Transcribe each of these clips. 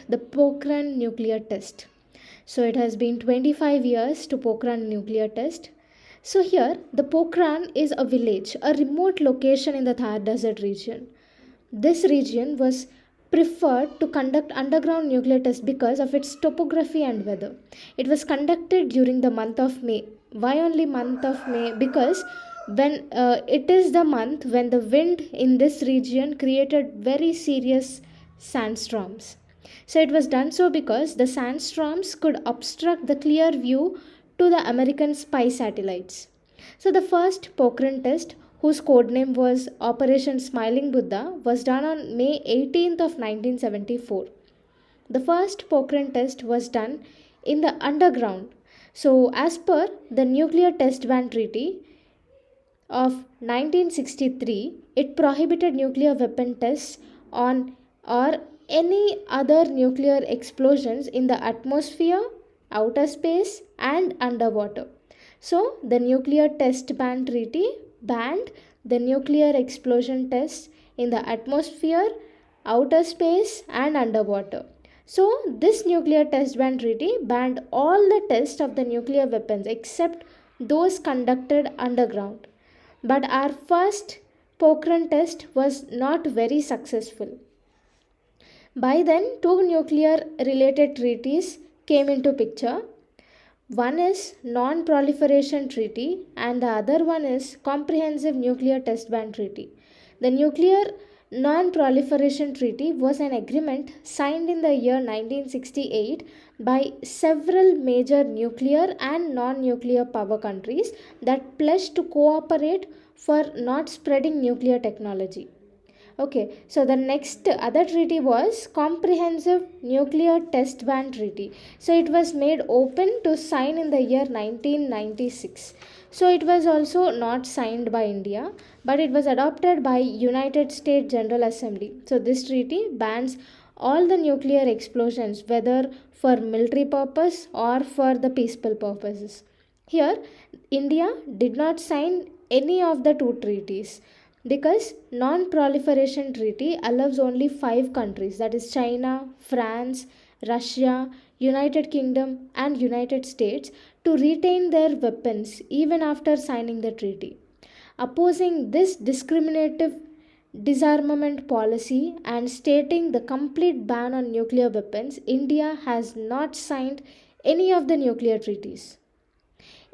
the Pokhran nuclear test. So it has been 25 years to Pokhran nuclear test. So here the Pokhran is a village, a remote location in the Thar Desert region. This region was preferred to conduct underground nuclear tests because of its topography and weather. It was conducted during the month of May. Why only month of May? Because when it is the month when the wind in this region created very serious sandstorms. So it was done so because the sandstorms could obstruct the clear view to the American spy satellites. So the first Pokhran test, whose codename was Operation Smiling Buddha, was done on May 18th of 1974. The first Pokhran test was done in the underground. So as per the Nuclear Test Ban Treaty of 1963, it prohibited nuclear weapon tests on or any other nuclear explosions in the atmosphere, outer space, and underwater. So, the Nuclear Test Ban Treaty banned the nuclear explosion tests in the atmosphere, outer space, and underwater. So, this Nuclear Test Ban Treaty banned all the tests of the nuclear weapons except those conducted underground. But our first Pokhran test was not very successful. By then, two nuclear related treaties came into picture. One is Non-Proliferation Treaty and the other one is Comprehensive Nuclear Test Ban Treaty. The Nuclear Non-Proliferation Treaty was an agreement signed in the year 1968 by several major nuclear and non-nuclear power countries that pledged to cooperate for not spreading nuclear technology. Okay, so the next other treaty was Comprehensive Nuclear Test Ban Treaty. So it was made open to sign in the year 1996. So it was also not signed by India, but it was adopted by United States General Assembly. So this treaty bans all the nuclear explosions, whether for military purpose or for the peaceful purposes. Here, India did not sign any of the two treaties because non-proliferation treaty allows only 5 countries, that is China, France, Russia, United Kingdom and United States, to retain their weapons even after signing the treaty. Opposing this discriminative disarmament policy and stating the complete ban on nuclear weapons, India has not signed any of the nuclear treaties.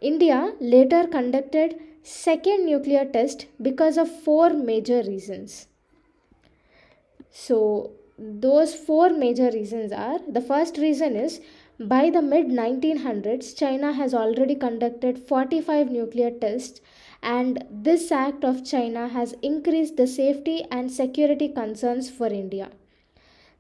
India later conducted second nuclear test because of four major reasons. So those four major reasons are: the first reason is by the mid 1900s China has already conducted 45 nuclear tests, and this act of China has increased the safety and security concerns for India.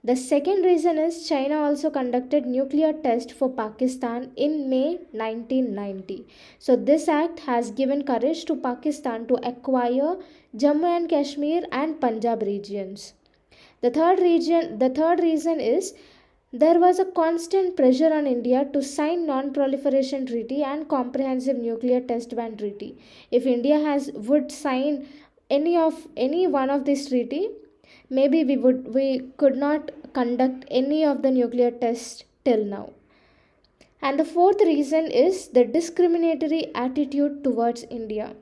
The second reason is China also conducted nuclear test for Pakistan in May 1990. So this act has given courage to Pakistan to acquire Jammu and Kashmir and Punjab regions. The third reason is there was a constant pressure on India to sign non-proliferation treaty and comprehensive nuclear test ban treaty. If India has would sign any one of these treaty, maybe we could not conduct any of the nuclear tests till now. And the fourth reason is the discriminatory attitude towards India.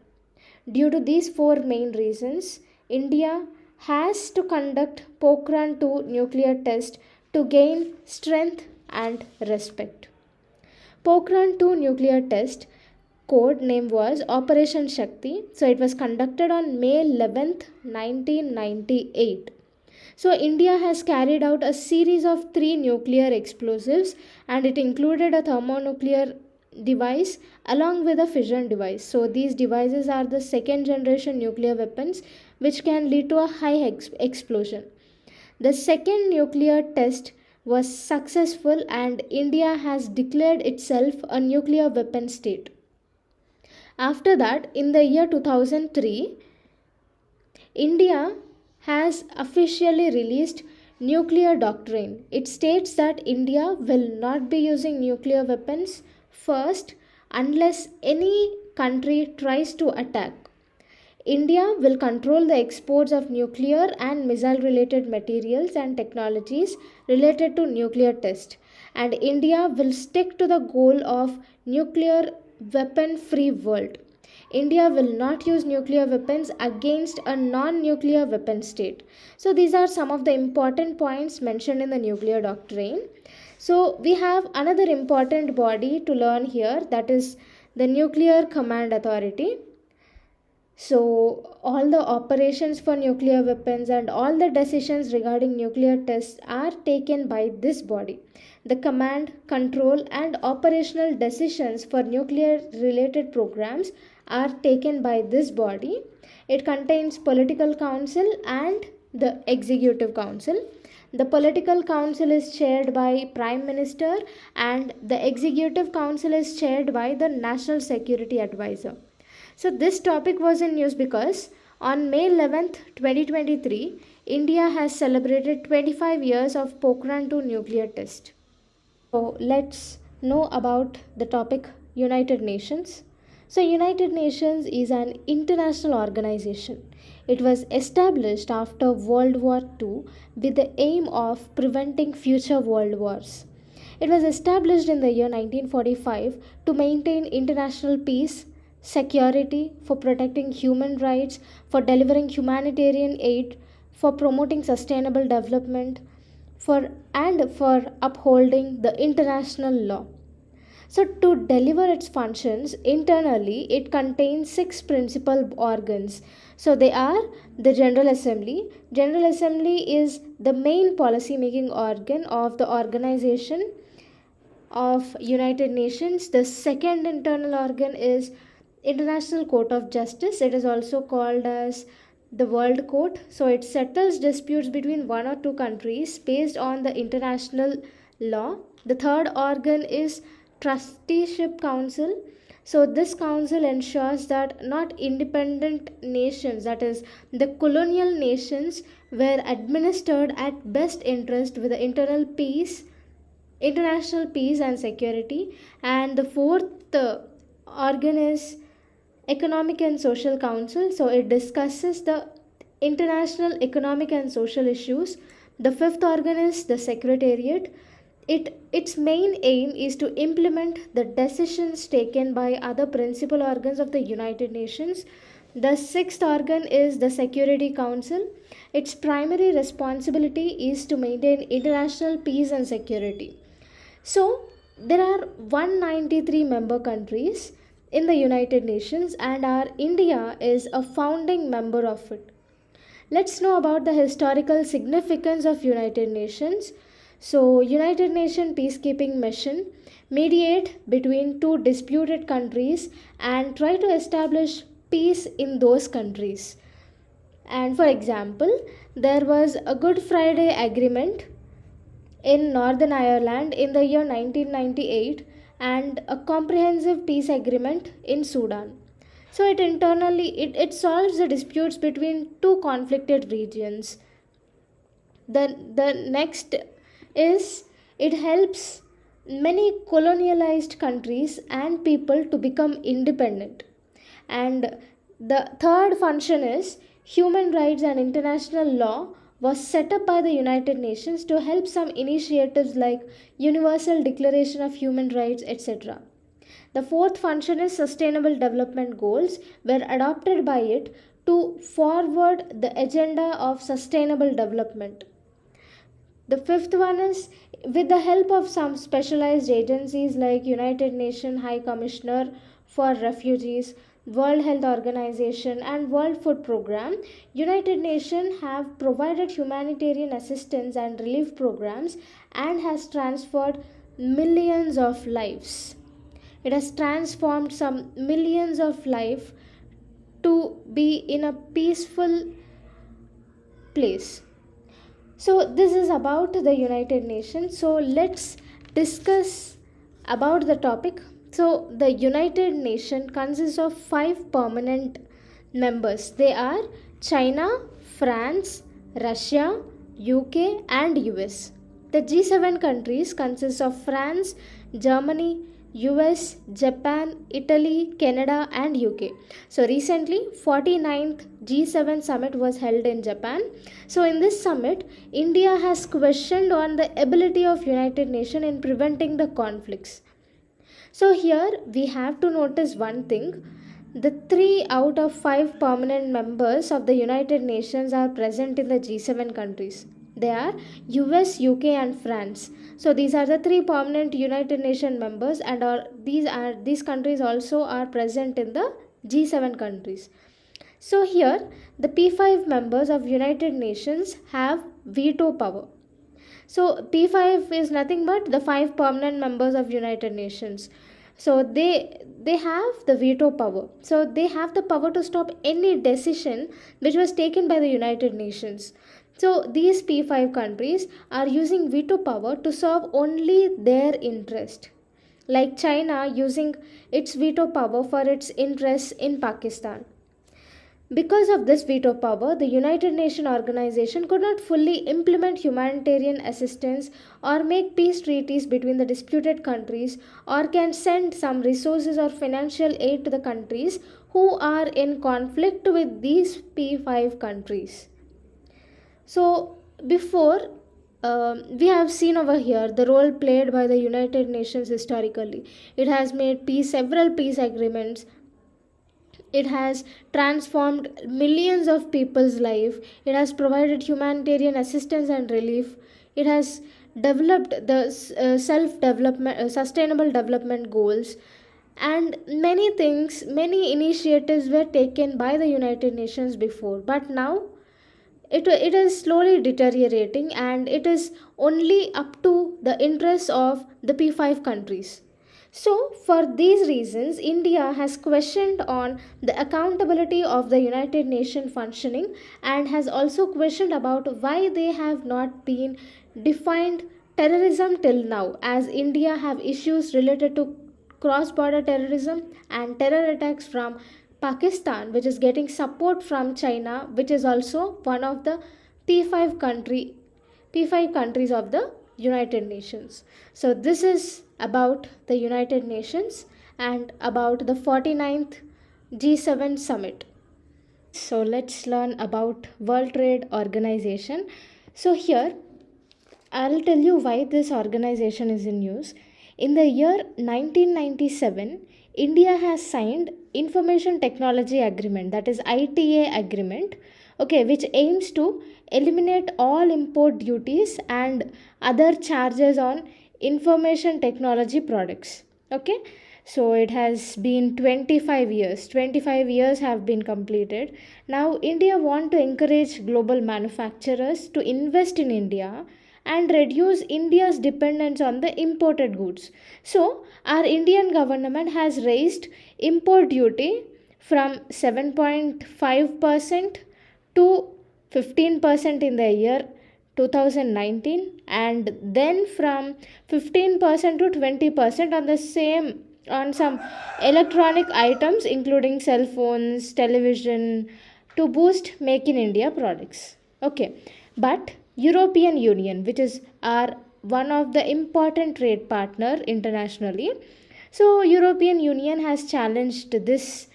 Due to these four main reasons, India has to conduct Pokhran 2 nuclear test to gain strength and respect. Pokhran 2 nuclear test code name was Operation Shakti. So it was conducted on May 11th, 1998. So India has carried out a series of 3 nuclear explosives, and it included a thermonuclear device along with a fission device. So these devices are the second generation nuclear weapons which can lead to a high explosion. The second nuclear test was successful and India has declared itself a nuclear weapon state. After that, in the year 2003, India has officially released nuclear doctrine. It states that India will not be using nuclear weapons first unless any country tries to attack. India will control the exports of nuclear and missile related materials and technologies related to nuclear test. And India will stick to the goal of nuclear weapon free world. India will not use nuclear weapons against a non nuclear weapon state. So, these are some of the important points mentioned in the nuclear doctrine. So, we have another important body to learn here, that is the Nuclear Command Authority. So, all the operations for nuclear weapons and all the decisions regarding nuclear tests are taken by this body. The command, control, and operational decisions for nuclear related programs are taken by this body. It contains political council and the executive council. The political council is chaired by Prime Minister and the executive council is chaired by the National Security Advisor. So this topic was in news because on May 11th, 2023, India has celebrated 25 years of Pokhran 2 nuclear test. So let's know about the topic United Nations. So United Nations is an international organization. It was established after World War II with the aim of preventing future world wars. It was established in the year 1945 to maintain international peace, security, for protecting human rights, for delivering humanitarian aid, for promoting sustainable development, for upholding the international law. So, to deliver its functions internally, it contains six principal organs. So, they are the General Assembly. General Assembly is the main policy making organ of the organization of United Nations. The second internal organ is International Court of Justice. It is also called as the World Court. So it settles disputes between one or two countries based on the international law. The third organ is Trusteeship Council. So this council ensures that not independent nations, that is the colonial nations, were administered at best interest with the international peace and security. And the fourth organ is Economic and Social Council. So it discusses the international economic and social issues. The fifth organ is the Secretariat. Its main aim is to implement the decisions taken by other principal organs of the United Nations. The sixth organ is the Security Council. Its primary responsibility is to maintain international peace and security. So, there are 193 member countries in the United Nations, and our India is a founding member of it. Let's know about the historical significance of United Nations. So, United Nations peacekeeping mission mediate between two disputed countries and try to establish peace in those countries. And for example, there was a Good Friday Agreement in Northern Ireland in the year 1998 and a comprehensive peace agreement in Sudan. So it solves the disputes between two conflicted regions. The next is it helps many colonialized countries and people to become independent. And the third function is human rights and international law was set up by the United Nations to help some initiatives like Universal Declaration of Human Rights, etc. The fourth function is sustainable development goals were adopted by it to forward the agenda of sustainable development. The fifth one is with the help of some specialized agencies like United Nations High Commissioner for Refugees, World Health Organization and World Food Program, United Nations have provided humanitarian assistance and relief programs and has transferred millions of lives. It has transformed some millions of lives to be in a peaceful place. So this is about the United Nations. So let's discuss about the topic. So the United Nations consists of 5 permanent members. They are China, France, Russia, UK and US. The G7 countries consist of France, Germany, US, Japan, Italy, Canada, and UK. So recently, 49th G7 summit was held in Japan. So in this summit, India has questioned on the ability of United Nations in preventing the conflicts. So here we have to notice one thing. The 3 out of 5 permanent members of the United Nations are present in the G7 countries. They are US, UK, and France. So these are the 3 permanent United Nations members, and these countries also are present in the G7 countries. So here the P5 members of United Nations have veto power. So P5 is nothing but the 5 permanent members of United Nations. So they have the veto power. So they have the power to stop any decision which was taken by the United Nations. So these P5 countries are using veto power to serve only their interest. Like China using its veto power for its interests in Pakistan. Because of this veto power, the United Nations organization could not fully implement humanitarian assistance or make peace treaties between the disputed countries, or can send some resources or financial aid to the countries who are in conflict with these P5 countries. So, before we have seen over here the role played by the United Nations historically. It has made several peace agreements. It has transformed millions of people's life. It has provided humanitarian assistance and relief. It has developed the self development sustainable development goals, and many things, many initiatives were taken by the United Nations before, but now it is slowly deteriorating, and it is only up to the interests of the P5 countries. So, for these reasons, India has questioned on the accountability of the United Nations functioning, and has also questioned about why they have not been defined terrorism till now, as India have issues related to cross border terrorism and terror attacks from Pakistan, which is getting support from China, which is also one of the P5 country P5 countries of the United Nations. So this is about the United Nations and about the 49th G7 summit. So let's learn about World Trade Organization. So here I'll tell you why this organization is in use. In the year 1997, India has signed Information Technology Agreement, that is ITA agreement, okay, which aims to eliminate all import duties and other charges on information technology products. Okay, so it has been 25 years. 25 years have been completed. Now India want to encourage global manufacturers to invest in India and reduce India's dependence on the imported goods. So, our Indian government has raised import duty from 7.5% to 15% in the year 2019, and then from 15% to 20% on the same, on some electronic items including cell phones, television, to boost make in India products. Okay, but European Union, which is our one of the important trade partner internationally, so European Union has challenged this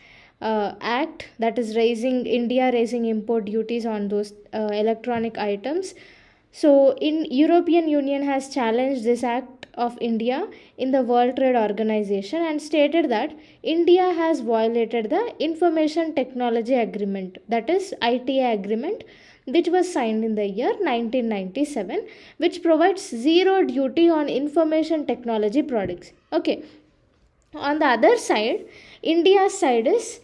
act, that is raising India raising import duties on those electronic items. So in European Union has challenged this act of India in the World Trade Organization and stated that India has violated the Information Technology Agreement, that is ITA agreement, which was signed in the year 1997, which provides zero duty on information technology products. Okay, on the other side, India's side is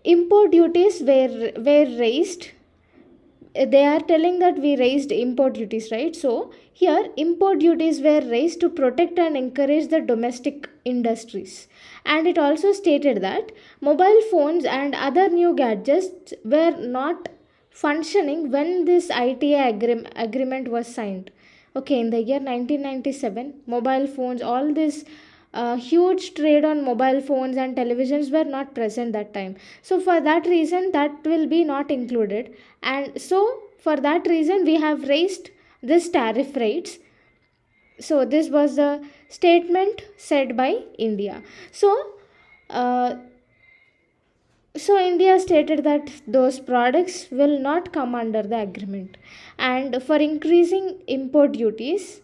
import duties were raised. They are telling that we raised import duties, right? So here import duties were raised to protect and encourage the domestic industries, and it also stated that mobile phones and other new gadgets were not functioning when this ITA agreement was signed. Okay, in the year 1997, mobile phones, all this huge trade on mobile phones and televisions were not present that time. So for that reason, that will be not included, and so for that reason we have raised this tariff rates. So this was the statement said by India. Uh, so India stated that those products will not come under the agreement. And for increasing import duties,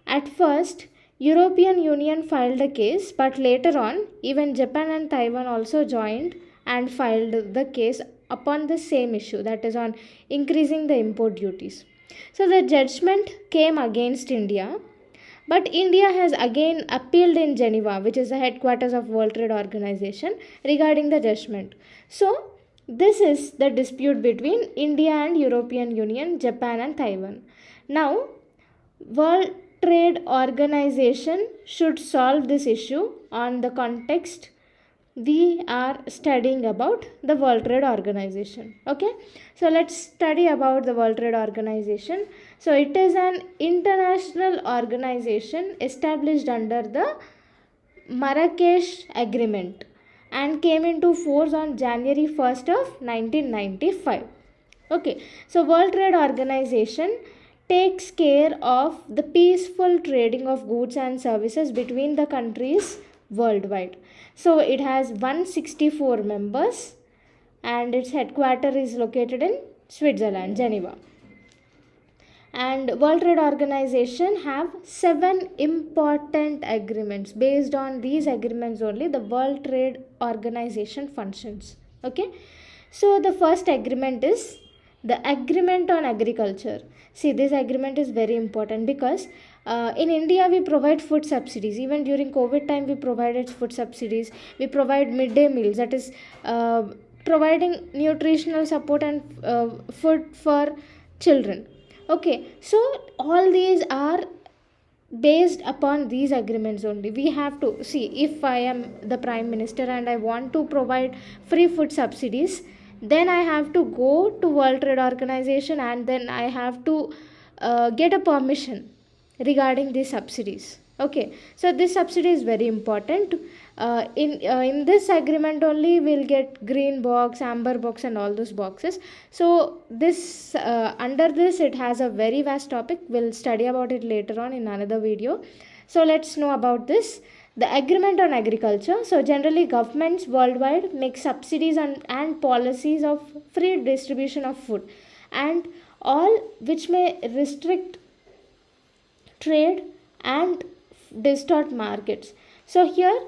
at first European Union filed a case, but later on even Japan and Taiwan also joined and filed the case upon the same issue, that is on increasing the import duties. So the judgment came against India, but India has again appealed in Geneva, which is the headquarters of World Trade Organization, regarding the judgment. So this is the dispute between India and European Union, Japan and Taiwan. Now, World Trade Organization should solve this issue on the context we are studying about the World Trade Organization. Okay, so let's study about the World Trade Organization. So it is an international organization established under the Marrakesh Agreement and came into force on January 1st of 1995. Okay, so World Trade Organization takes care of the peaceful trading of goods and services between the countries worldwide. So it has 164 members and its headquarters is located in Switzerland, Geneva. And World Trade Organization have 7 important agreements. Based on these agreements only the World Trade Organization functions. Okay, so the first agreement is the Agreement on Agriculture. See, this agreement is very important because in India we provide food subsidies. Even during COVID time we provided food subsidies. We provide midday meals, that is providing nutritional support and food for children. Okay, so all these are based upon these agreements only. We have to see, if I am the Prime Minister and I want to provide free food subsidies, then I have to go to World Trade Organization and then I have to get a permission regarding these subsidies. Okay, so this subsidy is very important. In this agreement only we'll get green box, amber box and all those boxes. So this under this it has a very vast topic. We'll study about it later on in another video. So let's know about this. The Agreement on Agriculture. So generally governments worldwide make subsidies and policies of free distribution of food and all which may restrict trade and distort markets. So here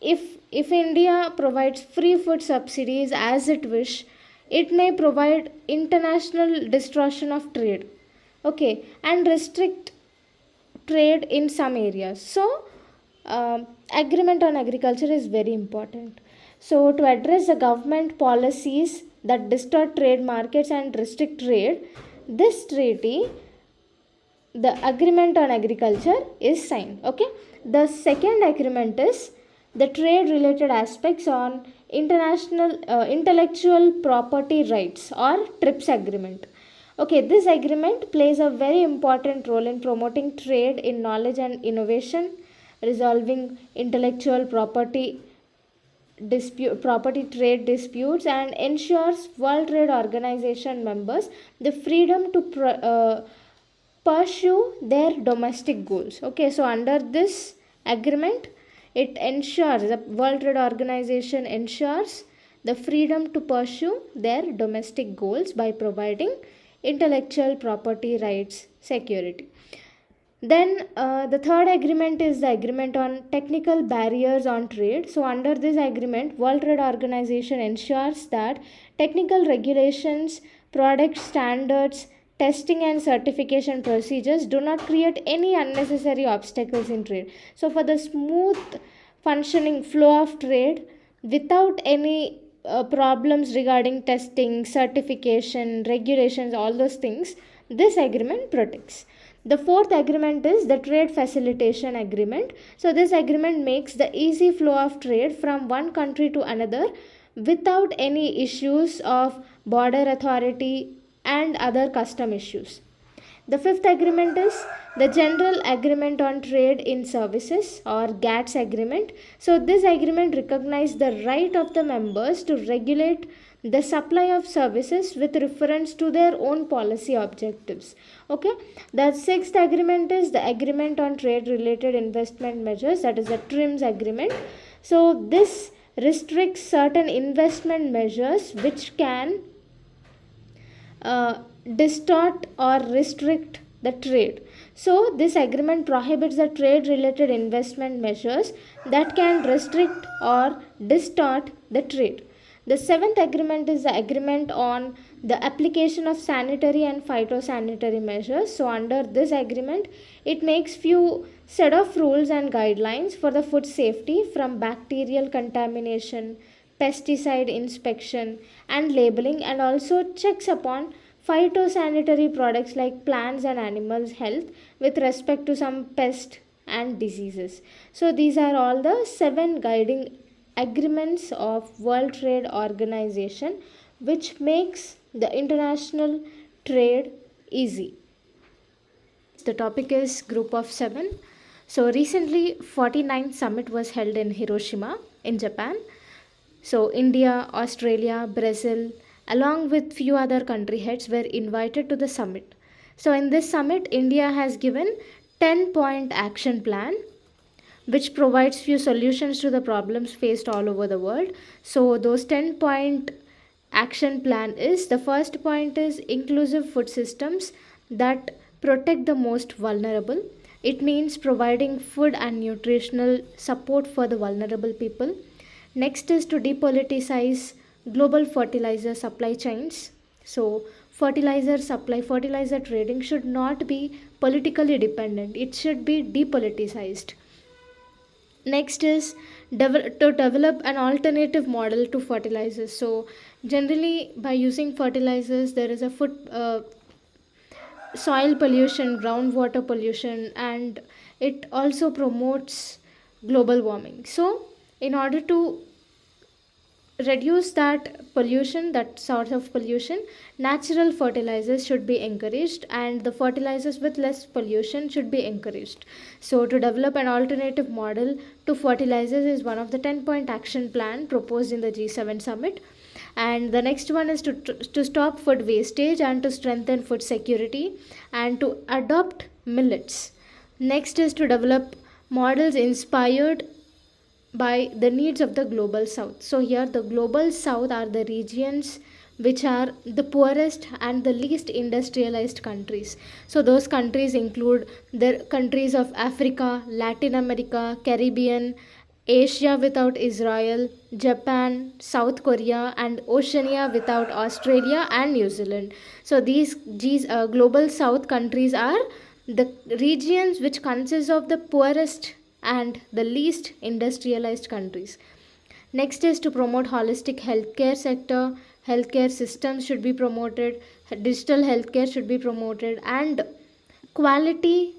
if India provides free food subsidies as it wish, it may provide international distortion of trade, okay, and restrict trade in some areas. So Agreement on Agriculture is very important. So to address the government policies that distort trade markets and restrict trade, this treaty, the Agreement on Agriculture, is signed. Okay, the second agreement is the trade related aspects on international intellectual property rights, or TRIPS agreement. Okay, this agreement plays a very important role in promoting trade in knowledge and innovation, resolving intellectual property trade disputes, and ensures World Trade Organization members the freedom to pursue their domestic goals. Okay, so under this agreement it ensures, the World Trade Organization ensures the freedom to pursue their domestic goals by providing intellectual property rights security. Then the third agreement is the Agreement on Technical Barriers on Trade. So under this agreement, World Trade Organization ensures that technical regulations, product standards, testing and certification procedures do not create any unnecessary obstacles in trade. So for the smooth functioning flow of trade without any problems regarding testing, certification, regulations, all those things, this agreement protects. The fourth agreement is the Trade Facilitation Agreement. So this agreement makes the easy flow of trade from one country to another without any issues of border authority and other custom issues. The fifth agreement is the General Agreement on Trade in Services, or GATS agreement. So this agreement recognizes the right of the members to regulate the supply of services with reference to their own policy objectives. Okay, the sixth agreement is the agreement on trade related investment measures, that is the TRIMS agreement. So this restricts certain investment measures which can distort or restrict the trade. So this agreement prohibits the trade related investment measures that can restrict or distort the trade. The seventh agreement is the agreement on the application of sanitary and phytosanitary measures. So under this agreement, it makes few set of rules and guidelines for the food safety from bacterial contamination, pesticide inspection and labeling, and also checks upon phytosanitary products like plants and animals health with respect to some pest and diseases. So these are all the 7 guiding agreements of World Trade Organization which makes the international trade easy. The topic is Group of 7. So recently 49th summit was held in Hiroshima in Japan. So India, Australia, Brazil along with few other country heads were invited to the summit. So in this summit, India has given 10-point action plan which provides few solutions to the problems faced all over the world. So those 10-point action plan is, the first point is inclusive food systems that protect the most vulnerable. It means providing food and nutritional support for the vulnerable people. Next is to depoliticize global fertilizer supply chains. So fertilizer trading should not be politically dependent, it should be depoliticized. Next is to develop an alternative model to fertilizers. So generally by using fertilizers there is a soil pollution, groundwater pollution, and it also promotes global warming. So in order to reduce that pollution, that sort of pollution, natural fertilizers should be encouraged and the fertilizers with less pollution should be encouraged. So to develop an alternative model to fertilizers is one of the 10-point action plan proposed in the G7 summit. And the next one is to stop food wastage and to strengthen food security and to adopt millets. Next is to develop models inspired by the needs of the global south. So here the global south are the regions which are the poorest and the least industrialized countries. So those countries include the countries of Africa, Latin America, Caribbean, Asia without Israel, Japan, South Korea, and Oceania without Australia and New Zealand. So these global south countries are the regions which consist of the poorest and the least industrialized countries. Next is to promote holistic healthcare sector. Healthcare systems should be promoted, digital healthcare should be promoted, and quality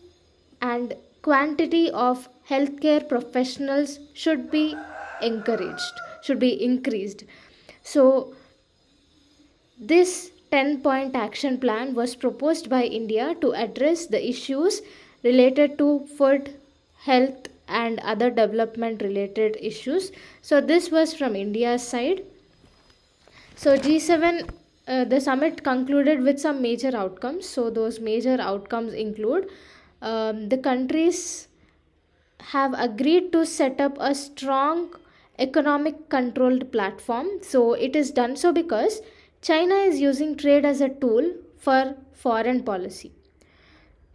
and quantity of healthcare professionals should be encouraged, should be increased. So this 10-point action plan was proposed by India to address the issues related to food, health, and other development related issues. So this was from India's side. So G7, the summit concluded with some major outcomes. So those major outcomes include the countries have agreed to set up a strong economic controlled platform. So it is done so because China is using trade as a tool for foreign policy.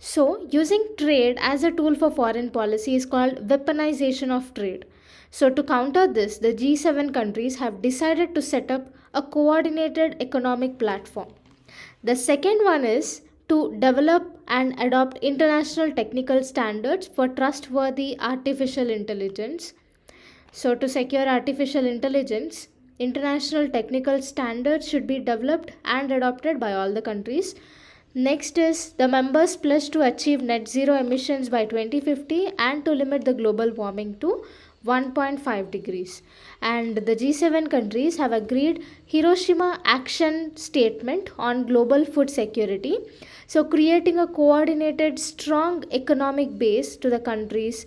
So using trade as a tool for foreign policy is called weaponization of trade. So to counter this, the G7 countries have decided to set up a coordinated economic platform. The second one is to develop and adopt international technical standards for trustworthy artificial intelligence. So to secure artificial intelligence, international technical standards should be developed and adopted by all the countries. Next is the members pledge to achieve net zero emissions by 2050 and to limit the global warming to 1.5 degrees. And the G7 countries have agreed Hiroshima Action Statement on global food security. So creating a coordinated strong economic base to the countries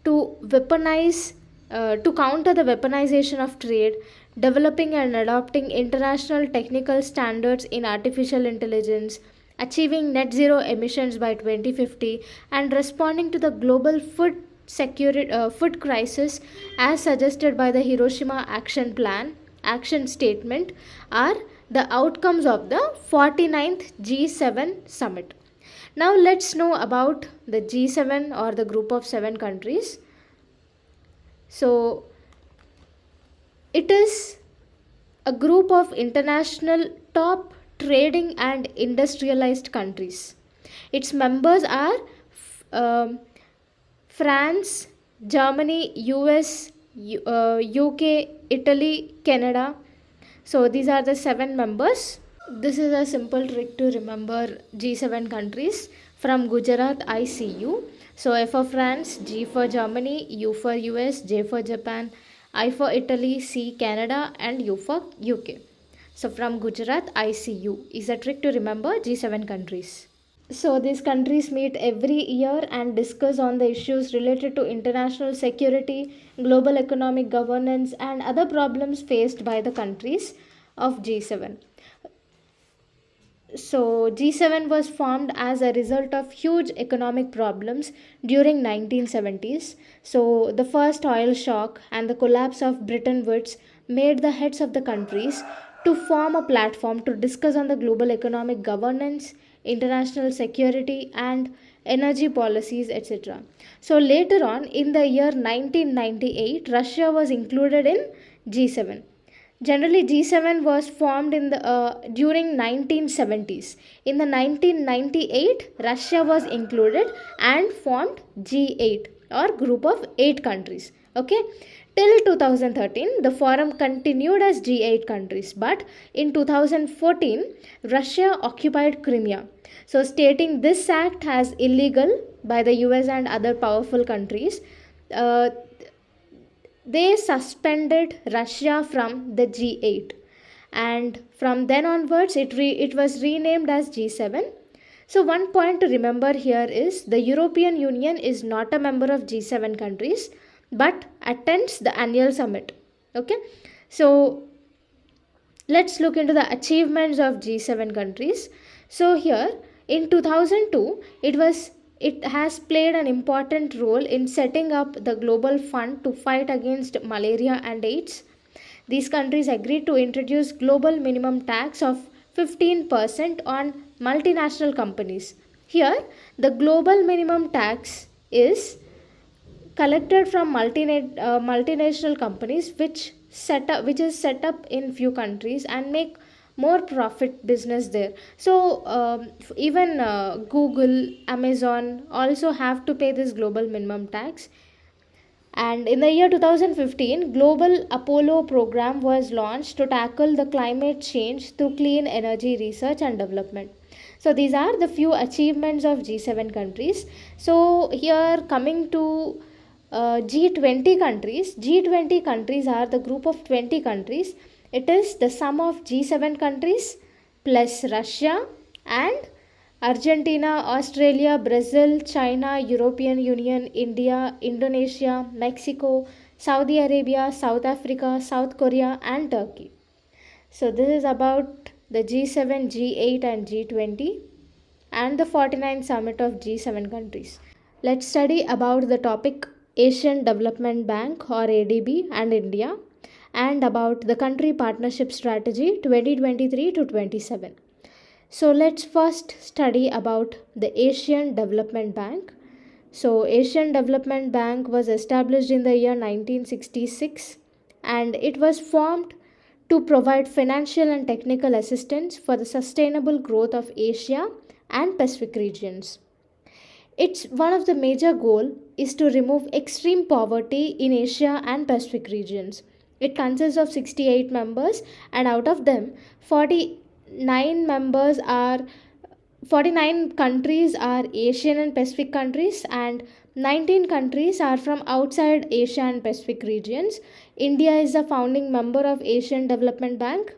to weaponize to counter the weaponization of trade, developing and adopting international technical standards in artificial intelligence, achieving net zero emissions by 2050, and responding to the global food crisis as suggested by the Hiroshima action statement are the outcomes of the 49th G7 summit. Now let's know about the G7 or the group of 7 countries. So it is a group of international top trading and industrialized countries. Its members are France, Germany, US, UK, Italy, Canada. So these are the 7 members. This is a simple trick to remember G7 countries. From Gujarat, I see U. So F for France, G for Germany, U for US, J for Japan, I for Italy, C Canada, and U for UK. So from Gujarat, I see U is a trick to remember G7 countries. So these countries meet every year and discuss on the issues related to international security, global economic governance, and other problems faced by the countries of G7. So G7 was formed as a result of huge economic problems during 1970s. So the first oil shock and the collapse of Bretton Woods made the heads of the countries to form a platform to discuss on the global economic governance, international security, and energy policies, etc. So later on in the year 1998, Russia was included in G7. Generally, G7 was formed in the during 1970s. In the 1998, Russia was included and formed G8 or group of 8 countries. Okay, till 2013, the forum continued as G8 countries, but in 2014, Russia occupied Crimea. So, stating this act as illegal by the US and other powerful countries. They suspended Russia from the G8, and from then onwards it was renamed as G7. So one point to remember here is the European Union is not a member of G7 countries but attends the annual summit. Okay, so let's look into the achievements of G7 countries. So here in 2002 it has played an important role in setting up the global fund to fight against malaria and AIDS. These countries agreed to introduce global minimum tax of 15% on multinational companies. Here, the global minimum tax is collected from multinational companies which is set up in few countries and make more profit business there. So even Google, Amazon also have to pay this global minimum tax. And in the year 2015, Global Apollo program was launched to tackle the climate change through clean energy research and development. So these are the few achievements of G7 countries. So here coming to G20 countries. G20 countries are the group of 20 countries. It is the sum of G7 countries plus Russia and Argentina, Australia, Brazil, China, European Union, India, Indonesia, Mexico, Saudi Arabia, South Africa, South Korea, and Turkey. So this is about the G7, G8 and G20 and the 49th summit of G7 countries. Let's study about the topic Asian Development Bank or ADB and India, and about the country partnership strategy 2023 to 27. So let's first study about the Asian Development Bank. So Asian Development Bank was established in the year 1966 and it was formed to provide financial and technical assistance for the sustainable growth of Asia and Pacific regions. Its one of the major goal is to remove extreme poverty in Asia and Pacific regions. It consists of 68 members and out of them 49 members are 49 countries are Asian and Pacific countries and 19 countries are from outside Asia and Pacific regions. India is a founding member of Asian Development Bank.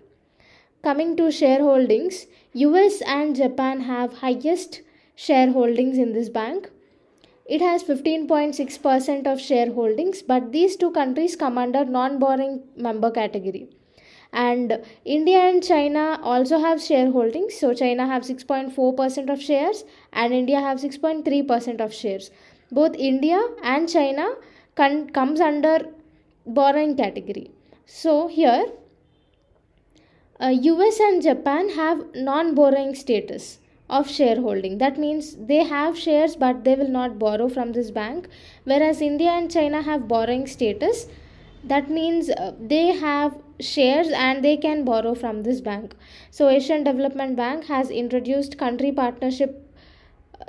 Coming to shareholdings, US and Japan have highest shareholdings in this bank. It has 15.6% of shareholdings, but these two countries come under non-borrowing member category. And India and China also have shareholdings. So China have 6.4% of shares and India have 6.3% of shares. Both India and China comes under borrowing category. So here US and Japan have non-borrowing status of shareholding. That means they have shares but they will not borrow from this bank, whereas India and China have borrowing status. That means they have shares and they can borrow from this bank. So Asian Development Bank has introduced country partnership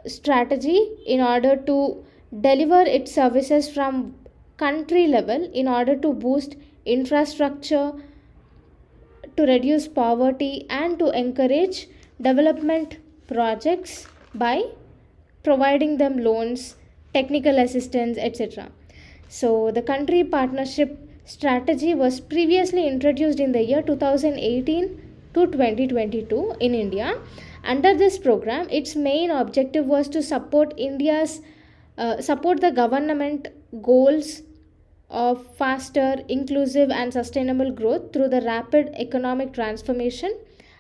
strategy in order to deliver its services from country level in order to boost infrastructure, to reduce poverty, and to encourage development projects by providing them loans, technical assistance, etc. So, the country partnership strategy was previously introduced in the year 2018 to 2022 in India. Under this program, its main objective was to support the government goals of faster, inclusive, and sustainable growth through the rapid economic transformation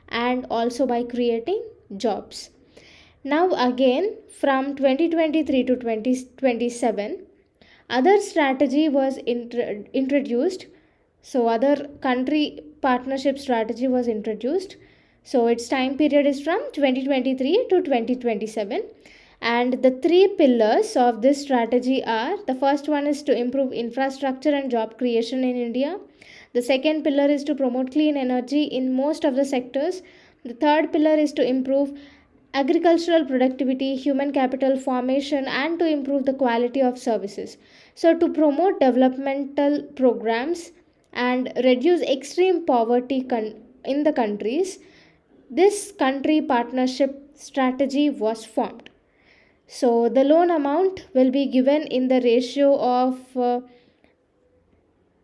and also by creating jobs. Now, again, from 2023 to 2027, other strategy was introduced. So, other country partnership strategy was introduced. So, its time period is from 2023 to 2027. And the three pillars of this strategy are: the first one is to improve infrastructure and job creation in India. The second pillar is to promote clean energy in most of the sectors. The third pillar is to improve agricultural productivity, human capital formation, and to improve the quality of services. So, to promote developmental programs and reduce extreme poverty in the countries, this country partnership strategy was formed. So the loan amount will be given in the ratio of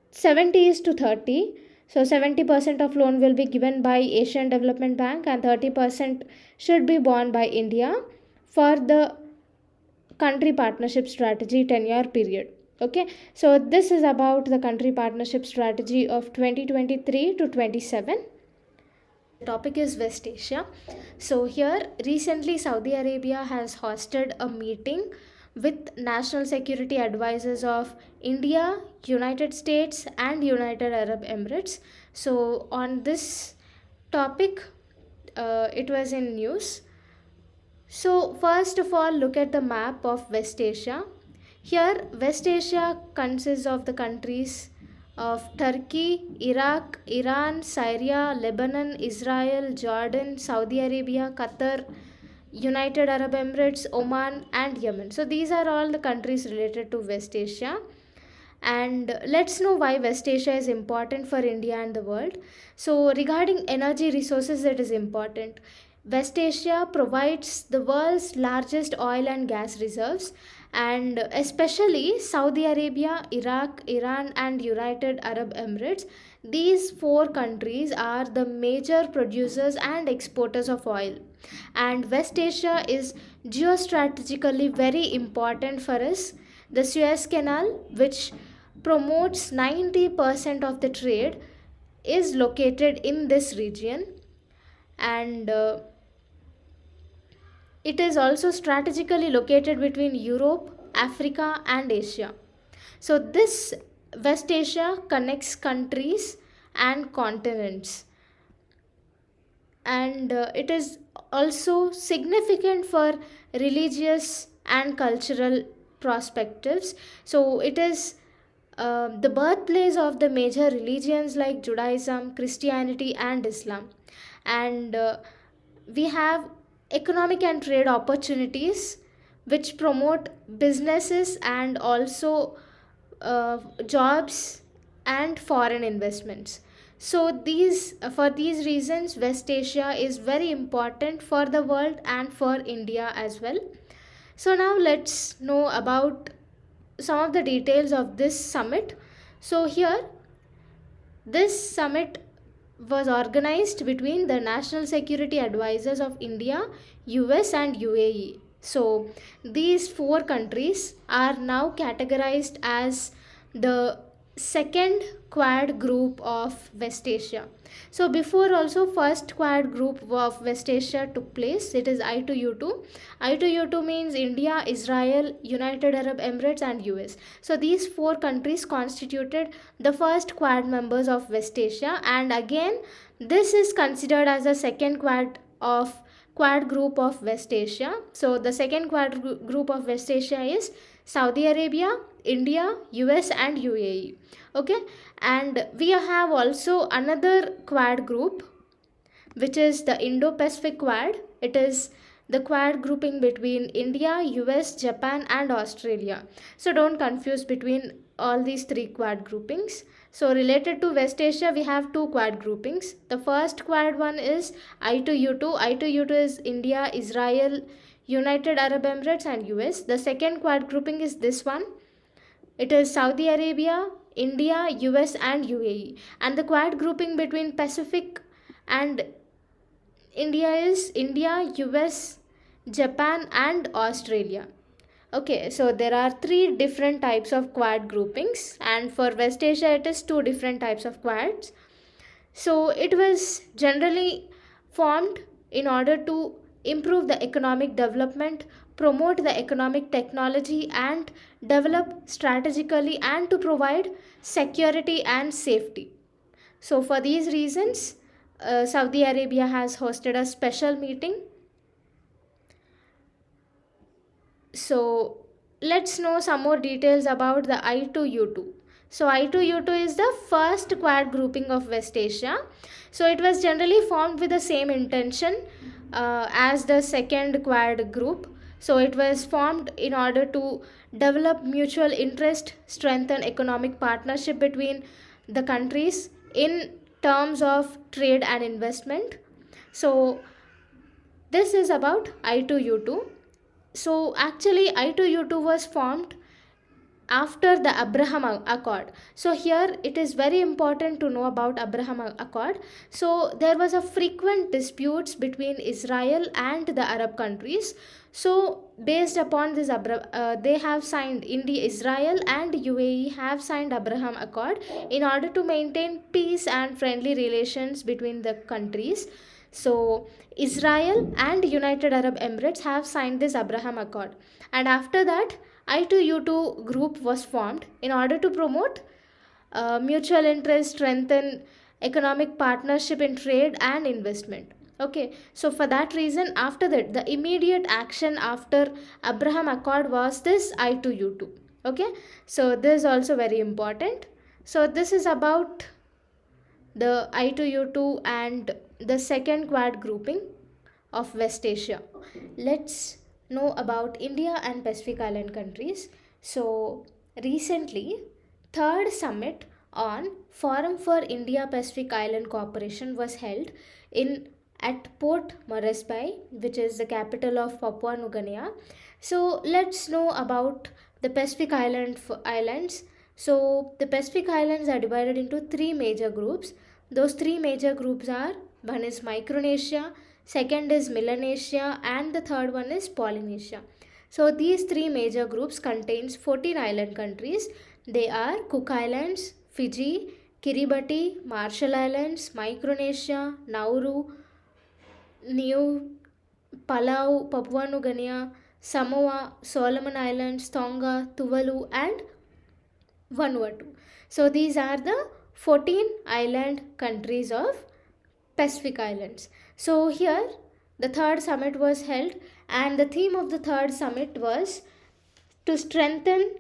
70 is to 30. So 70% of loan will be given by Asian Development Bank and 30% should be borne by India for the country partnership strategy 10-year period. Okay, so this is about the country partnership strategy of 2023 to 27. The topic is West Asia. So here recently Saudi Arabia has hosted a meeting with national security advisors of India, United States and United Arab Emirates. So on this topic it was in news. So first of all, look at the map of West Asia. Here West Asia consists of the countries of Turkey, Iraq, Iran, Syria, Lebanon, Israel, Jordan, Saudi Arabia, Qatar, United Arab Emirates, Oman and Yemen. So these are all the countries related to West Asia. And let's know why West Asia is important for India and the world. So regarding energy resources, it is important. West Asia provides the world's largest oil and gas reserves, and especially Saudi Arabia, Iraq, Iran and United Arab Emirates. These four countries are the major producers and exporters of oil, and West Asia is geostrategically very important for us. The Suez Canal, which promotes 90% of the trade, is located in this region, and it is also strategically located between Europe, Africa and Asia. So this West Asia connects countries and continents, and it is also significant for religious and cultural perspectives. So it is the birthplace of the major religions like Judaism, Christianity and Islam, and we have economic and trade opportunities which promote businesses and also jobs and foreign investments. So these for these reasons West Asia is very important for the world and for India as well. So now let's know about some of the details of this summit. So here this summit was organized between the National Security Advisors of India, US and UAE. So these four countries are now categorized as the second Quad group of West Asia. So before also first Quad group of West Asia took place. It is I2U2. I2U2 means India, Israel, United Arab Emirates and US. So these four countries constituted the first Quad members of West Asia, and again this is considered as a second Quad group of West Asia. So the second group of West Asia is Saudi Arabia, India, US and UAE. Okay, and we have also another Quad group, which is the Indo-Pacific Quad. It is the Quad grouping between India, US, Japan and Australia. So don't confuse between all these three Quad groupings. So related to West Asia, we have two Quad groupings. The first Quad one is I2U2. I2U2 is India, Israel, United Arab Emirates and US. The second Quad grouping is this one. It is Saudi Arabia, India, US and UAE. And the Quad grouping between Pacific and India is India, US, Japan and Australia. Okay, so there are three different types of Quad groupings, and for West Asia it is two different types of Quads. So it was generally formed in order to improve the economic development, promote the economic technology and develop strategically, and to provide security and safety. So for these reasons, Saudi Arabia has hosted a special meeting. So let's know some more details about the I2U2. So I2U2 is the first Quad grouping of West Asia. So it was generally formed with the same intention as the second Quad group. So it was formed in order to develop mutual interest, strengthen economic partnership between the countries in terms of trade and investment. So this is about I2U2. So actually I2U2 was formed after the Abraham Accord. So here it is very important to know about Abraham Accord. So there was a frequent disputes between Israel and the Arab countries. So based upon this, they have signed, India, Israel and UAE have signed Abraham Accord in order to maintain peace and friendly relations between the countries. So Israel and United Arab Emirates have signed this Abraham Accord, and after that I2U2 group was formed in order to promote mutual interest, strengthen economic partnership in trade and investment. Okay, so for that reason, after that, the immediate action after Abraham Accord was this I2U2. Okay, so this is also very important. So this is about the I2U2 and the second Quad grouping of West Asia. Let's know about India and Pacific Island countries. So recently, third summit on Forum for India Pacific Island Cooperation was held in at Port Moresby, which is the capital of Papua New Guinea. So let's know about the Pacific Islands. So the Pacific Islands are divided into three major groups. Those three major groups are, one is Micronesia, second is Melanesia and the third one is Polynesia. So these three major groups contains 14 island countries. They are Cook Islands, Fiji, Kiribati, Marshall Islands, Micronesia, Nauru, New Palau, Papua New Guinea, Samoa, Solomon Islands, Tonga, Tuvalu and Vanuatu. So these are the 14 island countries of Pacific Islands. So here the third summit was held, and the theme of the third summit was to strengthen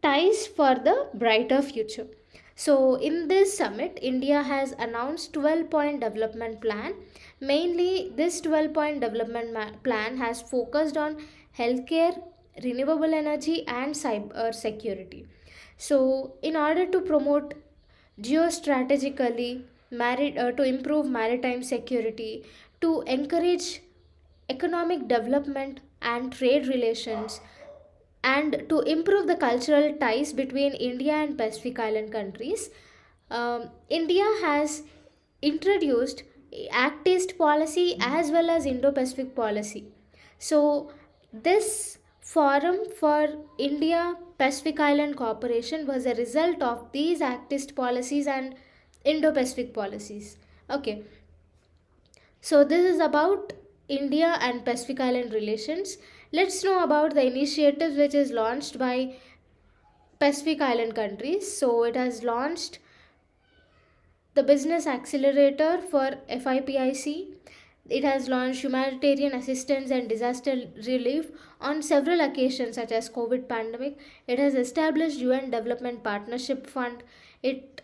ties for the brighter future. So in this summit, India has announced 12-point development plan. Mainly this 12-point development plan has focused on healthcare, renewable energy and cyber security. So in order to promote geostrategically to improve maritime security, to encourage economic development and trade relations, and to improve the cultural ties between India and Pacific Island countries, India has introduced Act East policy as well as Indo-Pacific policy. So this Forum for India Pacific Island Cooperation was a result of these Actist policies and Indo Pacific policies. Okay, so this is about India and Pacific Island relations. Let's know about the initiative which is launched by Pacific Island countries. So it has launched the Business Accelerator for FIPIC. It has launched humanitarian assistance and disaster relief on several occasions such as COVID pandemic. It has established UN Development Partnership Fund. It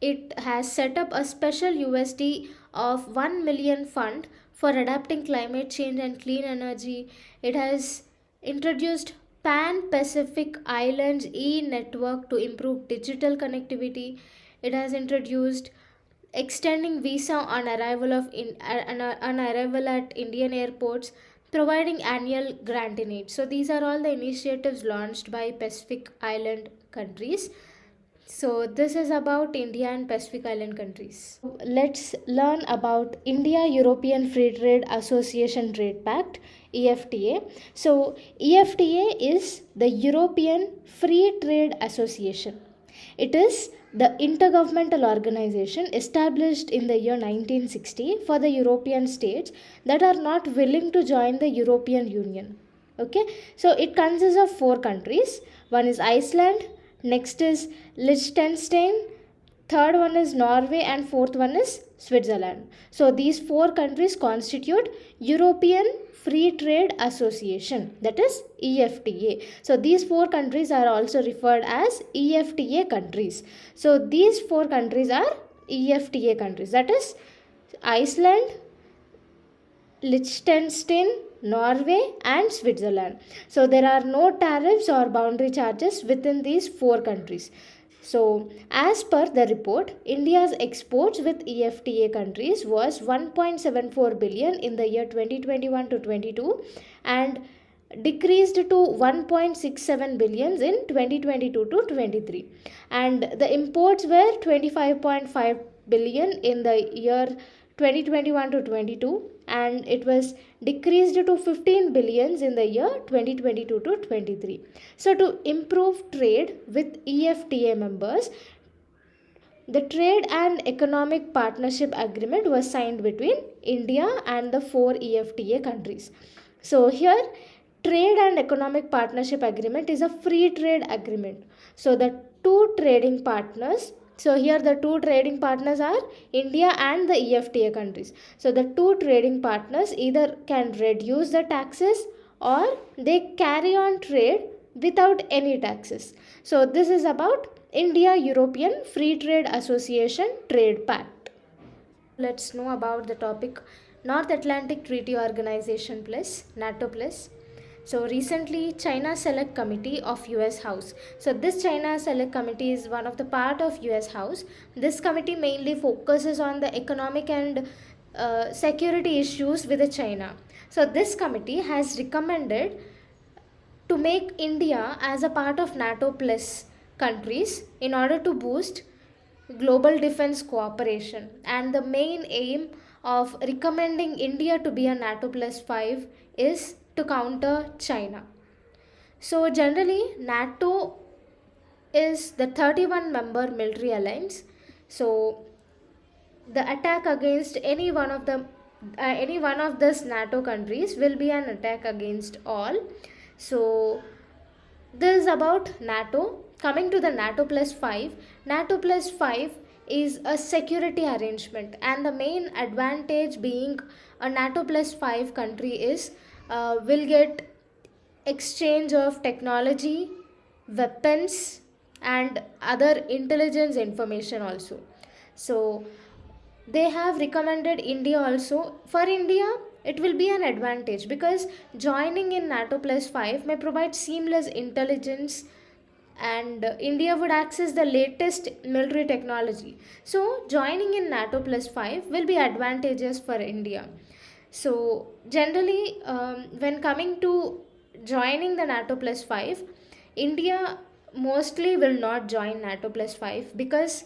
it has set up a special USD of 1 million fund for adapting climate change and clean energy. It has introduced Pan Pacific Islands e network to improve digital connectivity. It has introduced extending visa on on arrival at Indian airports, providing annual grant in aid. So these are all the initiatives launched by Pacific Island countries. So this is about India and Pacific Island countries. Let's learn about India European Free Trade Association Trade Pact, EFTA. So EFTA is the European Free Trade Association. It is the intergovernmental organization established in the year 1960 for the European states that are not willing to join the European Union. Okay, so it consists of four countries. One is Iceland, next is Liechtenstein, third one is Norway, and fourth one is Switzerland. So these four countries constitute European Free Trade Association, that is EFTA. So these four countries are also referred as EFTA countries. So these four countries are EFTA countries, that is Iceland, Liechtenstein, Norway, and Switzerland. So there are no tariffs or boundary charges within these four countries. So, as per the report, India's exports with EFTA countries was 1.74 billion in the year 2021 to 22 and decreased to 1.67 billions in 2022 to 23, and the imports were 25.5 billion in the year 2021 to 22, and it was decreased to 15 billions in the year 2022 to 23. So to improve trade with EFTA members, the Trade and Economic Partnership Agreement was signed between India and the four EFTA countries. So here, Trade and Economic Partnership Agreement is a free trade agreement. So the two trading partners, so here the two trading partners are India and the EFTA countries. So the two trading partners either can reduce the taxes or they carry on trade without any taxes. So this is about India European Free Trade Association Trade Pact. Let's know about the topic North Atlantic Treaty Organization plus NATO plus. So recently China Select Committee of US House. So this China Select Committee is one of the part of US House. This committee mainly focuses on the economic and security issues with China. So this committee has recommended to make India as a part of NATO plus countries in order to boost global defense cooperation, and the main aim of recommending India to be a NATO plus 5 is to counter China. So generally NATO is the 31 member military alliance. So the attack against any one of these NATO countries will be an attack against all. So this is about NATO. Coming to the NATO plus 5, NATO plus 5 is a security arrangement, and the main advantage being a NATO plus 5 country is will get exchange of technology, weapons, and other intelligence information also. So they have recommended India also. For India, it will be an advantage because joining in NATO plus 5 may provide seamless intelligence, and India would access the latest military technology. So joining in NATO plus 5 will be advantageous for India. So generally, when coming to joining the NATO plus 5, India mostly will not join NATO plus 5 because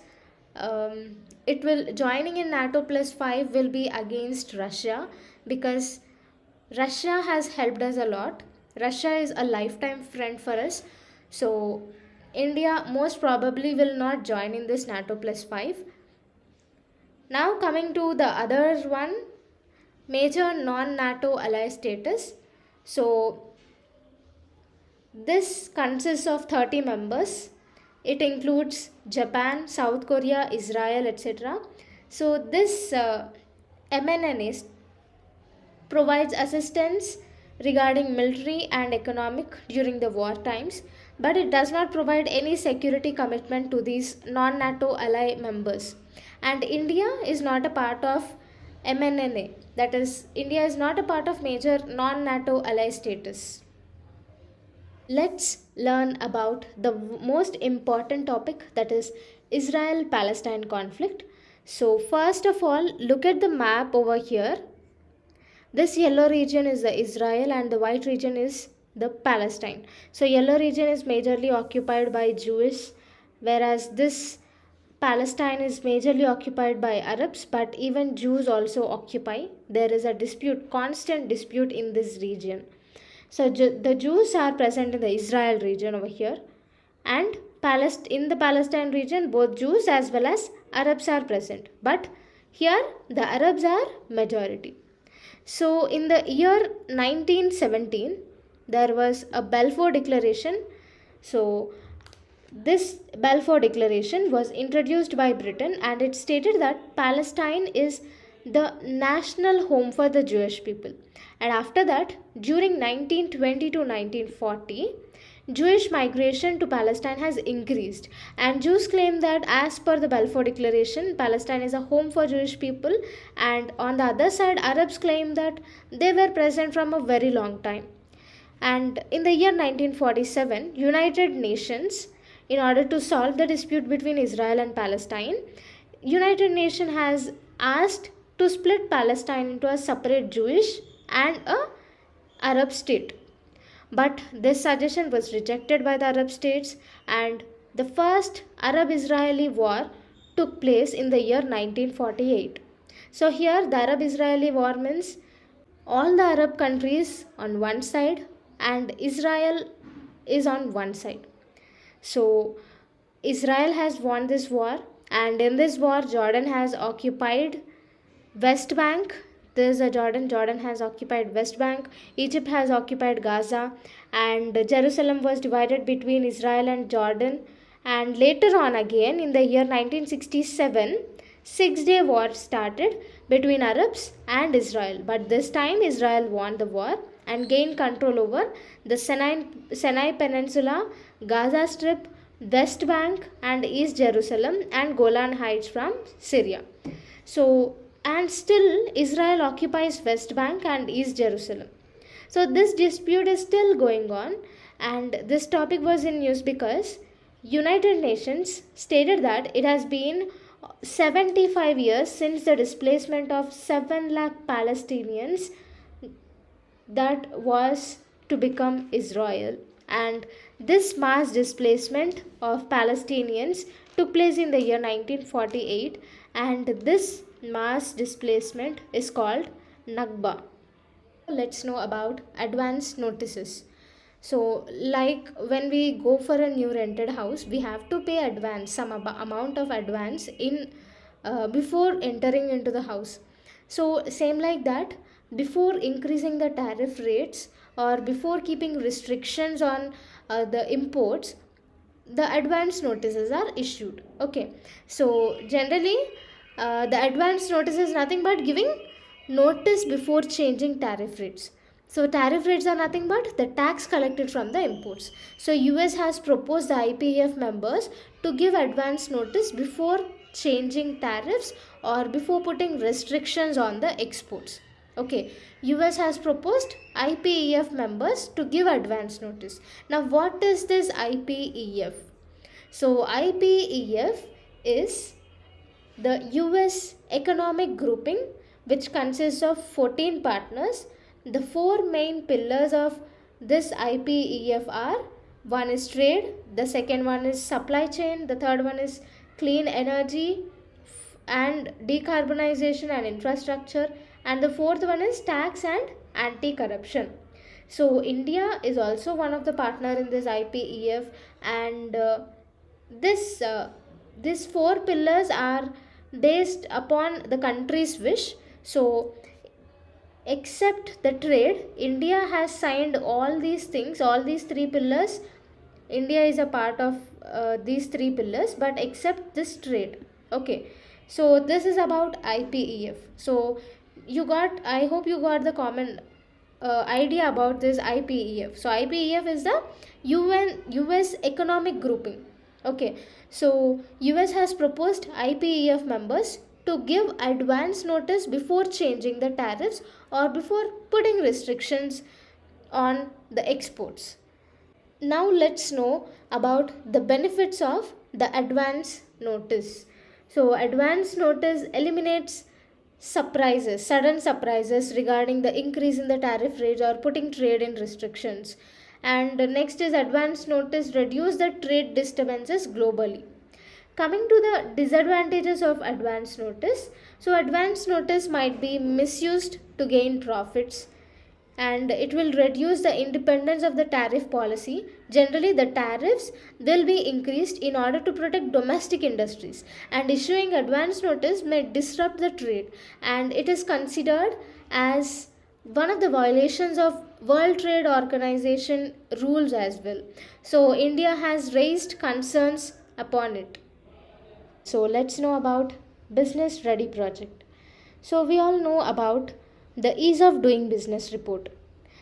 it will joining in NATO plus 5 will be against Russia, because Russia has helped us a lot. Russia is a lifetime friend for us. So India most probably will not join in this NATO plus 5. Now coming to the other one, major non-NATO ally status. So this consists of 30 members. It includes Japan, South Korea, Israel, etc. So this MNNA provides assistance regarding military and economic during the war times, but it does not provide any security commitment to these non-NATO ally members. And India is not a part of MNNA. That is, India is not a part of major non-NATO ally status. Let's learn about the most important topic, that is Israel Palestine conflict. So first of all, look at the map over here. This yellow region is the Israel and the white region is the Palestine. So yellow region is majorly occupied by Jewish, whereas this Palestine is majorly occupied by Arabs, but even Jews also occupy. There is a dispute, constant dispute in this region. So the Jews are present in the Israel region over here, and in the Palestine region both Jews as well as Arabs are present. But here the Arabs are majority. So in the year 1917 there was a Balfour Declaration. So this Balfour Declaration was introduced by Britain, and it stated that Palestine is the national home for the Jewish people. And after that, during 1920 to 1940, Jewish migration to Palestine has increased, and Jews claim that as per the Balfour Declaration, Palestine is a home for Jewish people, and on the other side, Arabs claim that they were present from a very long time. And in the year 1947, United Nations, in order to solve the dispute between Israel and Palestine, United Nations has asked to split Palestine into a separate Jewish and a Arab state. But this suggestion was rejected by the Arab states, and the first Arab-Israeli war took place in the year 1948. So here the Arab-Israeli war means all the Arab countries on one side and Israel is on one side. So Israel has won this war, and in this war Jordan has occupied West Bank. There's a Jordan has occupied West Bank. Egypt has occupied Gaza, and Jerusalem was divided between Israel and Jordan. And later on again in the year 1967, 6-day war started between Arabs and Israel. But this time Israel won the war and gained control over the Sinai Peninsula, Gaza Strip, West Bank and East Jerusalem, and Golan Heights from Syria. So and still Israel occupies West Bank and East Jerusalem. So this dispute is still going on, and this topic was in news because United Nations stated that it has been 75 years since the displacement of 7 lakh Palestinians that was to become Israel, and this mass displacement of Palestinians took place in the year 1948, and this mass displacement is called Nakba. Let's know about advance notices. So like when we go for a new rented house, we have to pay advance, some amount of advance in before entering into the house. So same like that, before increasing the tariff rates or before keeping restrictions on the imports, the advance notices are issued. Okay, so generally the advance notice is nothing but giving notice before changing tariff rates. So tariff rates are nothing but the tax collected from the imports. So US has proposed the IPEF members to give advance notice before changing tariffs or before putting restrictions on the exports. Okay, US has proposed IPEF members to give advance notice. Now what is this IPEF? So IPEF is the US economic grouping, which consists of 14 partners. The 4 main pillars of this IPEF are: one is trade, the second one is supply chain, the third one is clean energy and decarbonization and infrastructure, and the fourth one is tax and anti-corruption. So India is also one of the partner in this IPEF, and this these four pillars are based upon the country's wish. So except the trade, India has signed all these things, all these three pillars. India is a part of these three pillars, but except this trade. Okay, so this is about IPEF. So I hope you got the common idea about this IPEF. So IPEF is the US economic grouping. Okay, so US has proposed IPEF members to give advance notice before changing the tariffs or before putting restrictions on the exports. Now let's know about the benefits of the advance notice. So advance notice eliminates sudden surprises regarding the increase in the tariff rates or putting trade in restrictions. And next is advance notice reduce the trade disturbances globally. Coming to the disadvantages of advance notice. So advance notice might be misused to gain profits, and it will reduce the independence of the tariff policy. Generally, the tariffs will be increased in order to protect domestic industries, and issuing advance notice may disrupt the trade, and it is considered as one of the violations of World Trade Organization rules as well. So India has raised concerns upon it. So let's know about business ready project. So we all know about the ease of doing business report.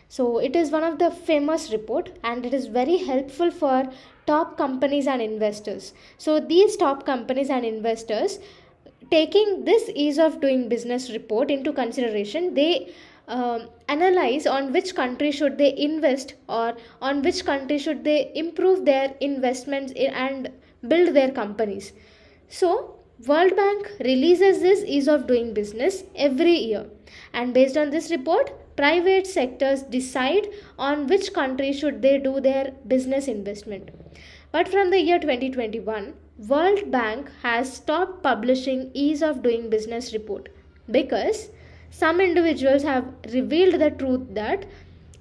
So it is one of the famous report, and it is very helpful for top companies and investors. So these top companies and investors, taking this ease of doing business report into consideration, they analyze on which country should they invest, or on which country should they improve their investments and build their companies. So World Bank releases this ease of doing business every year, and based on this report, private sectors decide on which country should they do their business investment. But from the year 2021, World Bank has stopped publishing ease of doing business report because some individuals have revealed the truth that